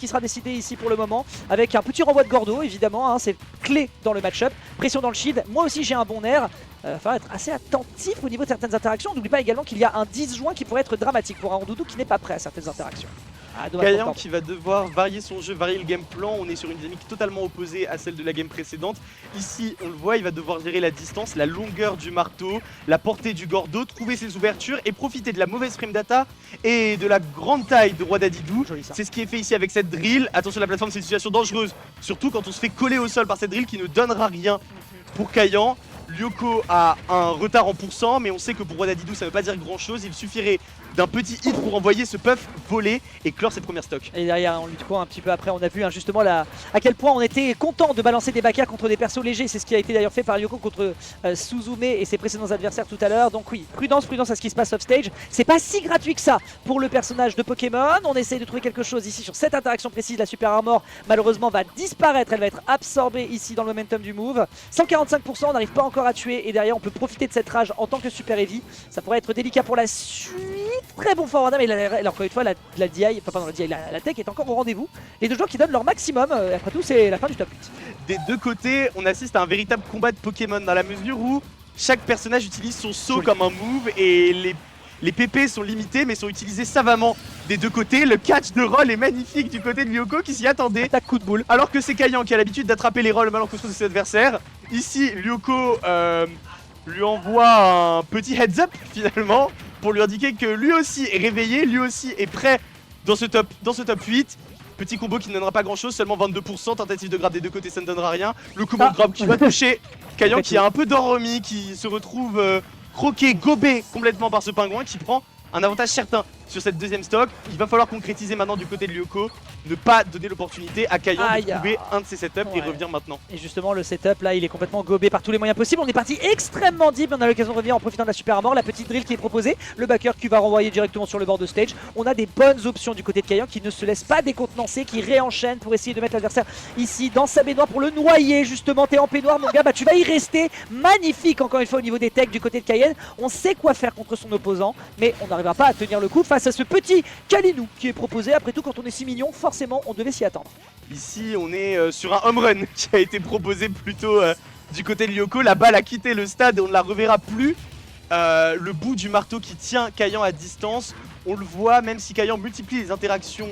qui sera décidé ici pour le moment, avec un petit renvoi de Gordo évidemment, hein, c'est clé dans le match-up. Pression dans le shield, moi aussi j'ai un bon air. Il va être assez attentif au niveau de certaines interactions. N'oublie pas également qu'il y a un 10 juin qui pourrait être dramatique pour un Rondoudou qui n'est pas prêt à certaines interactions. Ah, Kayan qui va devoir varier son jeu, varier le game plan. On est sur une dynamique totalement opposée à celle de la game précédente. Ici, on le voit, il va devoir gérer la distance, la longueur du marteau, la portée du Gordo, trouver ses ouvertures et profiter de la mauvaise frame data et de la grande taille de Roi Dadidou. C'est ce qui est fait ici avec cette drill. Attention, la plateforme, c'est une situation dangereuse, surtout quand on se fait coller au sol par cette drill qui ne donnera rien pour Kayan. Lyoko a un retard en pourcent, mais on sait que pour Roi Dadidou, ça ne veut pas dire grand chose. Il suffirait d'un petit hit pour envoyer ce puff voler et clore cette première stock. Et derrière, on lutte quoi un petit peu après, on a vu hein, justement à quel point on était content de balancer des backers contre des persos légers. C'est ce qui a été d'ailleurs fait par Lyoko contre Suzume et ses précédents adversaires tout à l'heure. Donc oui, prudence à ce qui se passe offstage. C'est pas si gratuit que ça pour le personnage de Pokémon. On essaye de trouver quelque chose ici sur cette interaction précise. La Super Armor malheureusement va disparaître, elle va être absorbée ici dans le momentum du move. 145%, on n'arrive pas encore à tuer et derrière on peut profiter de cette rage en tant que Super Heavy. Ça pourrait être délicat pour la suite. Très bon forward, mais encore une fois la DI, enfin pardon, la tech est encore au rendez-vous. Les deux joueurs qui donnent leur maximum, après tout c'est la fin du top 8. Des deux côtés, on assiste à un véritable combat de Pokémon dans la mesure où chaque personnage utilise son saut comme un move et les PP sont limités mais sont utilisés savamment des deux côtés. Le catch de roll est magnifique du côté de Lyoko qui s'y attendait. Attaque coup de boule. Alors que c'est Kayan qui a l'habitude d'attraper les rolls malencontreux de ses adversaires. Ici, Lyoko lui envoie un petit heads up finalement pour lui indiquer que lui aussi est réveillé, lui aussi est prêt dans ce top 8. Petit combo qui ne donnera pas grand chose, seulement 22%, tentative de grab des deux côtés ça ne donnera rien. Le combo de grab qui va toucher Kayan qui a un peu dormi, qui se retrouve croqué, gobé complètement par ce pingouin qui prend un avantage certain sur cette deuxième stock. Il va falloir concrétiser maintenant du côté de Lyoko, ne pas donner l'opportunité à Kayan de trouver un de ses setups et revenir maintenant. Et justement le setup là il est complètement gobé par tous les moyens possibles. On est parti extrêmement deep, on a l'occasion de revenir en profitant de la Super Armor, la petite drill qui est proposée, le backer qui va renvoyer directement sur le bord de stage. On a des bonnes options du côté de Kayan qui ne se laisse pas décontenancer, qui réenchaîne pour essayer de mettre l'adversaire ici dans sa baignoire pour le noyer justement. T'es en peignoir mon gars, bah tu vas y rester. Magnifique encore une fois au niveau des techs du côté de Kayan. On sait quoi faire contre son opposant, mais on n'arrivera pas à tenir le coup face à ce petit Kalinou qui est proposé. Après tout quand on est 6 millions, forcément on devait s'y attendre. Ici on est sur un home run qui a été proposé plutôt du côté de Lyoko. La balle a quitté le stade et on ne la reverra plus. Le bout du marteau qui tient Kayan à distance, on le voit, même si Kayan multiplie les interactions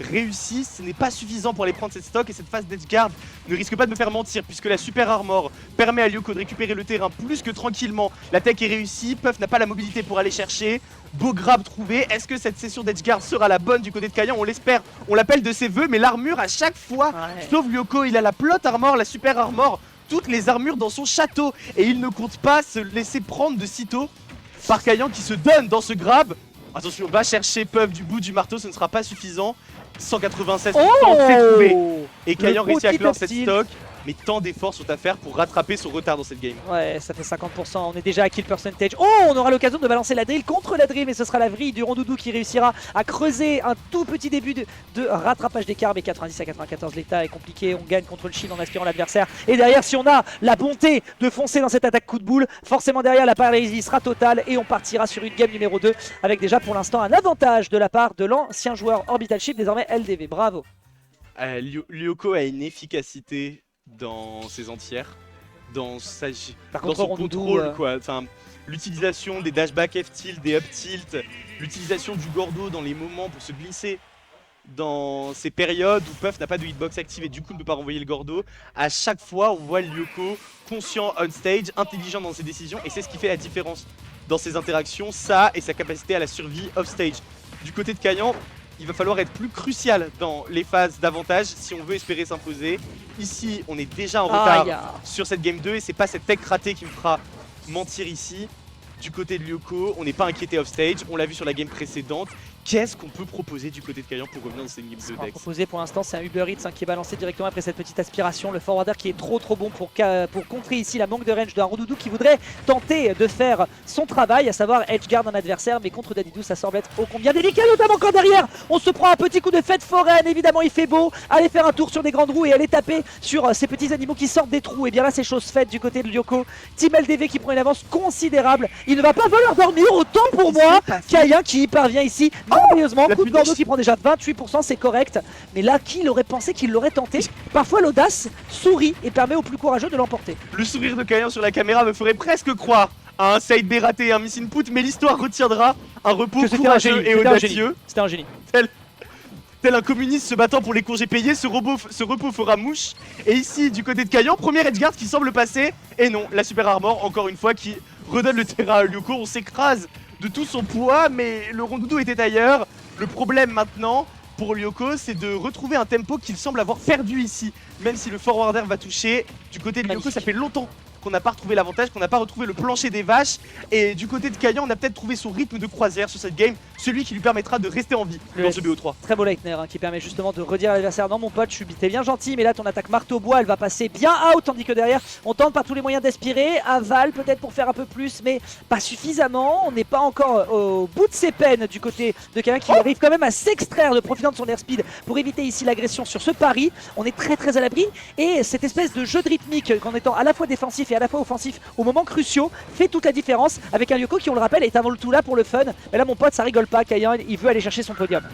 réussies, ce n'est pas suffisant pour aller prendre cette stock et cette phase d'edgeguard ne risque pas de me faire mentir puisque la Super Armor permet à Lyoko de récupérer le terrain plus que tranquillement. La tech est réussie, Puff n'a pas la mobilité pour aller chercher. Beau grab trouvé, est-ce que cette session d'edgeguard sera la bonne du côté de Kayan? On l'espère, on l'appelle de ses voeux, mais l'armure à chaque fois, sauf Lyoko, il a la plot armor, la Super Armor, toutes les armures dans son château et il ne compte pas se laisser prendre de sitôt par Kayan qui se donne dans ce grab. Attention, on va chercher Puff du bout du marteau, ce ne sera pas suffisant. 196%, c'est trouvé. Et Kayan réussit à clore cette stock. Mais tant d'efforts sont à faire pour rattraper son retard dans cette game. Ouais, ça fait 50%, on est déjà à kill percentage. Oh, on aura l'occasion de balancer la drill contre la drill, mais ce sera la vrille du Rondoudou qui réussira à creuser un tout petit début de rattrapage d'écart. Mais 90 à 94, l'état est compliqué, on gagne contre le shield en aspirant l'adversaire. Et derrière, si on a la bonté de foncer dans cette attaque coup de boule, forcément derrière la paralysie sera totale et on partira sur une game numéro 2 avec déjà pour l'instant un avantage de la part de l'ancien joueur Orbital Shift, désormais LDV. Bravo. Lyoko a une efficacité dans ses entières, dans son contrôle quoi. Enfin, l'utilisation des dashback F-tilt, des up-tilt, l'utilisation du Gordo dans les moments pour se glisser dans ces périodes où Puff n'a pas de hitbox active et du coup ne peut pas renvoyer le Gordo. À chaque fois on voit Lyoko conscient on stage, intelligent dans ses décisions et c'est ce qui fait la différence dans ses interactions, ça et sa capacité à la survie off stage. Du côté de Kayan, il va falloir être plus crucial dans les phases d'avantage si on veut espérer s'imposer. Ici, on est déjà en retard sur cette game 2 et c'est pas cette tech ratée qui me fera mentir ici. Du côté de Lyoko, on n'est pas inquiété off stage, on l'a vu sur la game précédente. Qu'est-ce qu'on peut proposer du côté de Kayan pour revenir dans cette game 2 Dex? Proposer pour l'instant c'est un Uber Eats qui est balancé directement après cette petite aspiration. Le forwarder qui est trop bon pour contrer ici la manque de range d'un Rondoudou qui voudrait tenter de faire son travail, à savoir edgeguard un adversaire, mais contre Dadidou ça semble être ô combien délicat, notamment quand derrière on se prend un petit coup de fête foraine. Évidemment il fait beau, aller faire un tour sur des grandes roues et aller taper sur ces petits animaux qui sortent des trous. Et bien là c'est chose faite du côté de Lyoko. Team LDV qui prend une avance considérable, il ne va pas falloir dormir autant pour moi. Kayan qui parvient ici merveilleusement. La Coup de punition. Bordeaux qui prend déjà 28%, c'est correct. Mais là, qui l'aurait pensé, qu'il l'aurait tenté? Parfois, l'audace sourit et permet aux plus courageux de l'emporter. Le sourire de Kayan sur la caméra me ferait presque croire à un side B raté et un miss input, mais l'histoire retiendra un repos Que c'était un courageux génie, et c'était un génie. audacieux. C'était un génie. Tel un communiste se battant pour les congés payés, ce repos fera mouche. Et ici, du côté de Kayan, premier edgeguard qui semble passer. Et non, la super armor, encore une fois, qui redonne le terrain à Lyoko. On s'écrase de tout son poids, mais le rondoudou était ailleurs. Le problème maintenant pour Lyoko, c'est de retrouver un tempo qu'il semble avoir perdu ici. Même si le forwarder va toucher, du côté de Lyoko, Magnifique. ça fait longtemps qu'on n'a pas retrouvé l'avantage, qu'on n'a pas retrouvé le plancher des vaches. Et du côté de Kayan, on a peut-être trouvé son rythme de croisière sur cette game, celui qui lui permettra de rester en vie dans ce BO3. Très beau Leitner qui permet justement de redire à l'adversaire: non mon pote, t'es bien gentil, mais là ton attaque marteau-bois elle va passer bien out, tandis que derrière on tente par tous les moyens d'aspirer, aval peut-être pour faire un peu plus, mais pas suffisamment. On n'est pas encore au bout de ses peines du côté de quelqu'un qui arrive quand même à s'extraire de profitant de son airspeed pour éviter ici l'agression sur ce pari. On est très à l'abri, et cette espèce de jeu de rythmique en étant à la fois défensif et à la fois offensif au moments cruciaux fait toute la différence avec un Lyoko qui, on le rappelle, est avant le tout là pour le fun. Mais là mon pote, ça rigole pas, Kayan il veut aller chercher son podium.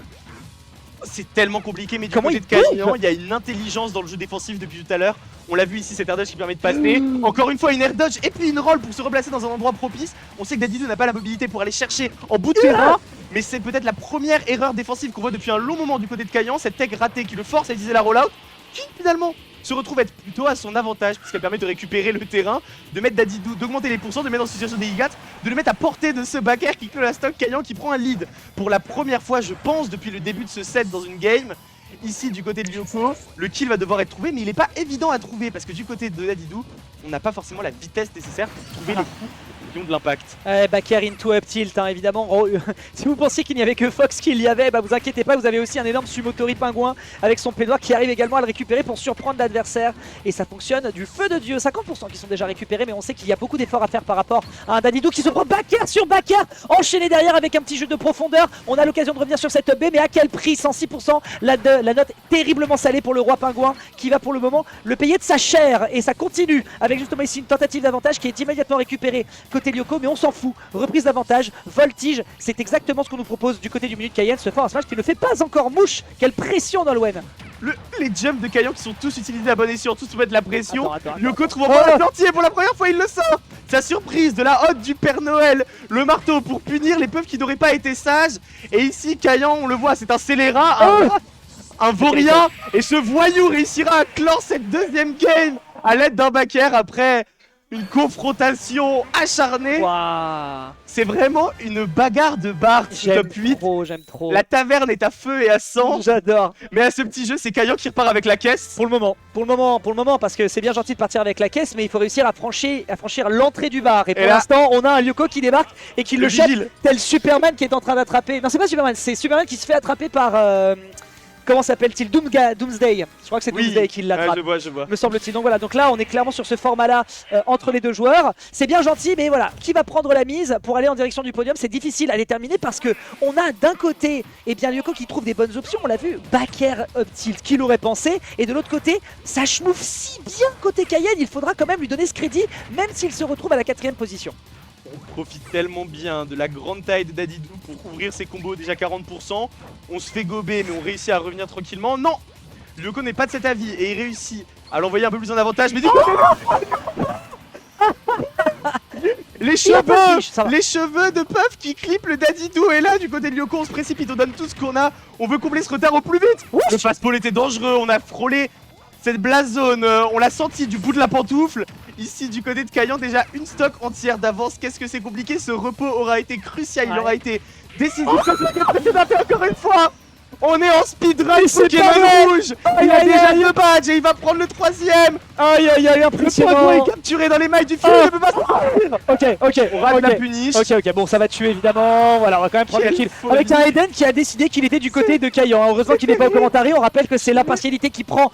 C'est tellement compliqué, mais du Comment côté de Kayan, il y a une intelligence dans le jeu défensif depuis tout à l'heure. On l'a vu ici, cet air dodge qui permet de passer. Encore une fois, une air dodge et puis une roll pour se replacer dans un endroit propice. On sait que Dadidou n'a pas la mobilité pour aller chercher en bout de terrain, mais c'est peut-être la première erreur défensive qu'on voit depuis un long moment du côté de Kayan. Cette tech ratée qui le force à utiliser la rollout, qui finalement se retrouve être plutôt à son avantage, puisqu'elle permet de récupérer le terrain, de mettre Dadidou, d'augmenter les pourcents, de mettre en situation des IGAT, de le mettre à portée de ce back air qui clôt la stock. Kayan qui prend un lead pour la première fois, je pense, depuis le début de ce set dans une game. Ici, du côté de Lyoko, le kill va devoir être trouvé, mais il n'est pas évident à trouver parce que du côté de Dadidou, on n'a pas forcément la vitesse nécessaire pour trouver les coups qui ont de l'impact. Back air into up tilt, hein, évidemment. Si vous pensiez qu'il n'y avait que Fox qui y avait, bah vous inquiétez pas, vous avez aussi un énorme Sumotori pingouin avec son plaidoir qui arrive également à le récupérer pour surprendre l'adversaire. Et ça fonctionne du feu de Dieu. 50% qui sont déjà récupérés, mais on sait qu'il y a beaucoup d'efforts à faire par rapport à un Dadidou qui se prend back air sur back air, enchaîné derrière avec un petit jeu de profondeur. On a l'occasion de revenir sur cette B, mais à quel prix? 106%, la note terriblement salée pour le roi pingouin qui va pour le moment le payer de sa chair. Et ça continue avec justement ici une tentative d'avantage qui est immédiatement récupérée côté Lyoko, mais on s'en fout. Reprise d'avantage, voltige, c'est exactement ce qu'on nous propose du côté du Minute Cayenne, ce force smash qui ne fait pas encore mouche. Quelle pression dans l'ON. Les jumps de Kayan qui sont tous utilisés à bon escient, tous mettre la pression. Attends. Lyoko trouve encore la sortie et pour la première fois il le sort. Sa surprise de la hotte du Père Noël, le marteau pour punir les peuples qui n'auraient pas été sages. Et ici Kayan, on le voit, c'est un scélérat, un vaurien. Et ce voyou réussira à clore cette deuxième game à l'aide d'un back air après une confrontation acharnée. Waouh. C'est vraiment une bagarre de bar top 8. J'aime trop. La taverne est à feu et à sang. J'adore. Mais à ce petit jeu, c'est Kayan qui repart avec la caisse. Pour le moment, parce que c'est bien gentil de partir avec la caisse, mais il faut réussir à franchir l'entrée du bar. Et pour l'instant, on a un Lyoko qui débarque et qui le chope, tel Superman qui est en train d'attraper. Non, c'est pas Superman, c'est Superman qui se fait attraper par. Comment s'appelle-t-il? Doomsday. Je crois que c'est Doomsday qui l'attrape. Je vois. Me semble-t-il. Donc voilà, donc là on est clairement sur ce format-là entre les deux joueurs. C'est bien gentil, mais voilà, qui va prendre la mise pour aller en direction du podium? C'est difficile à déterminer parce que on a d'un côté, eh bien, Lyoko qui trouve des bonnes options, on l'a vu, back air up tilt, qui l'aurait pensé, et de l'autre côté, ça schmouffe si bien côté Cayenne, il faudra quand même lui donner ce crédit, même s'il se retrouve à la 4ème position. On profite tellement bien de la grande taille de Dadidou pour ouvrir ses combos déjà 40%. On se fait gober mais on réussit à revenir tranquillement. Non, Lyoko n'est pas de cet avis et il réussit à l'envoyer un peu plus en avantage. Mais du coup, les cheveux de Puff qui clippent le Dadidou. Et là, du côté de Lyoko, on se précipite, on donne tout ce qu'on a. On veut combler ce retard au plus vite. Le fastball était dangereux, on a frôlé cette blast zone, on l'a senti du bout de la pantoufle. Ici du côté de Kayan, déjà une stock entière d'avance. Qu'est-ce que c'est compliqué, ce repos aura été crucial, il aura été décisif sur cette game précédente. Et encore une fois, on est en speedrun Pokémon rouge. Il a déjà le badge et il va prendre le 3ème. Aïe, impressionnant. Le Pokémon est capturé dans les mailles du fil, il ne peut pas sortir. Ok, on rate la punish. Ok, bon, ça va tuer évidemment. Voilà, on va quand même prendre le kill. Avec un Eden qui a décidé qu'il était du côté de Kayan. Heureusement qu'il n'est pas au commentary. On rappelle que c'est l'impartialité qui prend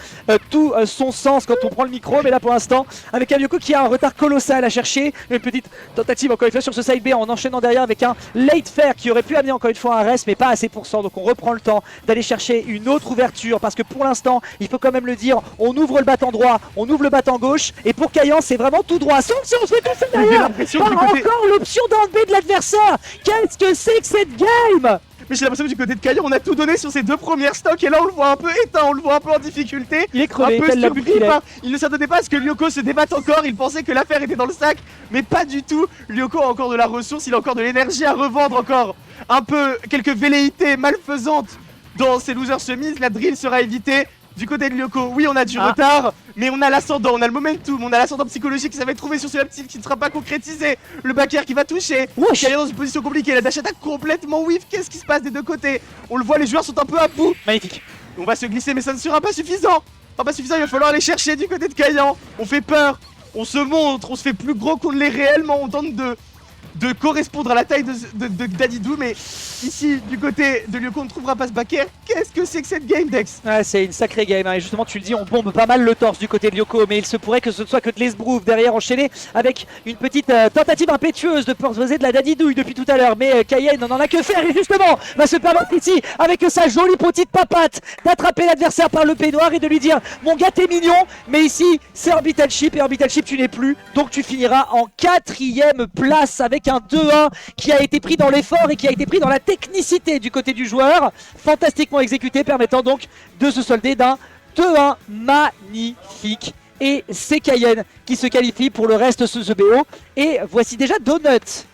tout son sens quand on prend le micro. Mais là, pour l'instant, avec un Lyoko qui a un retard colossal à chercher. Une petite tentative encore une fois sur ce side B en enchaînant derrière avec un late fair qui aurait pu amener encore une fois un rest, mais pas assez pour cent. Donc on reprend le temps d'aller chercher une autre ouverture parce que pour l'instant, il faut quand même le dire, on ouvre le battant droit, on ouvre le battant gauche. Et pour Kayan, c'est vraiment tout droit. Sauf si on se fait tout derrière. Par encore l'option d'enlever de l'adversaire. Qu'est-ce que c'est que cette game? mais j'ai l'impression que du côté de Cayenne, on a tout donné sur ces 2 premières stocks, et là on le voit un peu éteint, on le voit un peu en difficulté. Il est crevé, Un peu tel la surpris boucle. il ne s'attendait pas à ce que Lyoko se débatte encore, il pensait que l'affaire était dans le sac, mais pas du tout. Lyoko a encore de la ressource, il a encore de l'énergie à revendre, encore un peu quelques velléités malfaisantes dans ces losers semis. La drill sera évitée du côté de Lyoko. Oui, on a du retard, mais on a l'ascendant, on a le momentum, on a l'ascendant psychologique qui s'avait trouvé sur ce Laptil qui ne sera pas concrétisé. Le backer qui va toucher. Cayenne dans une position compliquée, la dash attack complètement whiff. Qu'est-ce qui se passe des deux côtés? On le voit, les joueurs sont un peu à bout. Magnifique. On va se glisser, mais ça ne sera pas suffisant. Pas suffisant, il va falloir aller chercher du côté de Cayenne. On fait peur, on se montre, on se fait plus gros qu'on ne l'est réellement. On tente de correspondre à la taille de Dadidou, mais ici du côté de Lyoko on ne trouvera pas ce backer. Qu'est-ce que c'est que cette game, Dex? Ouais, c'est une sacrée game, hein. Et justement tu le dis, on bombe pas mal le torse du côté de Lyoko, mais il se pourrait que ce ne soit que de l'esbrouf derrière enchaîné avec une petite tentative impétueuse de poser de la dadidouille depuis tout à l'heure, mais Cayenne n'en a que faire et justement va se permettre ici avec sa jolie petite papate d'attraper l'adversaire par le peignoir et de lui dire mon gars t'es mignon, mais ici c'est Orbital Chip et Orbital Chip tu n'es plus, donc tu finiras en 4ème place avec un 2-1 qui a été pris dans l'effort et qui a été pris dans la technicité du côté du joueur, fantastiquement exécuté, permettant donc de se solder d'un 2-1 magnifique. Et c'est Cayenne qui se qualifie pour le reste de ce BO. Et voici déjà Donut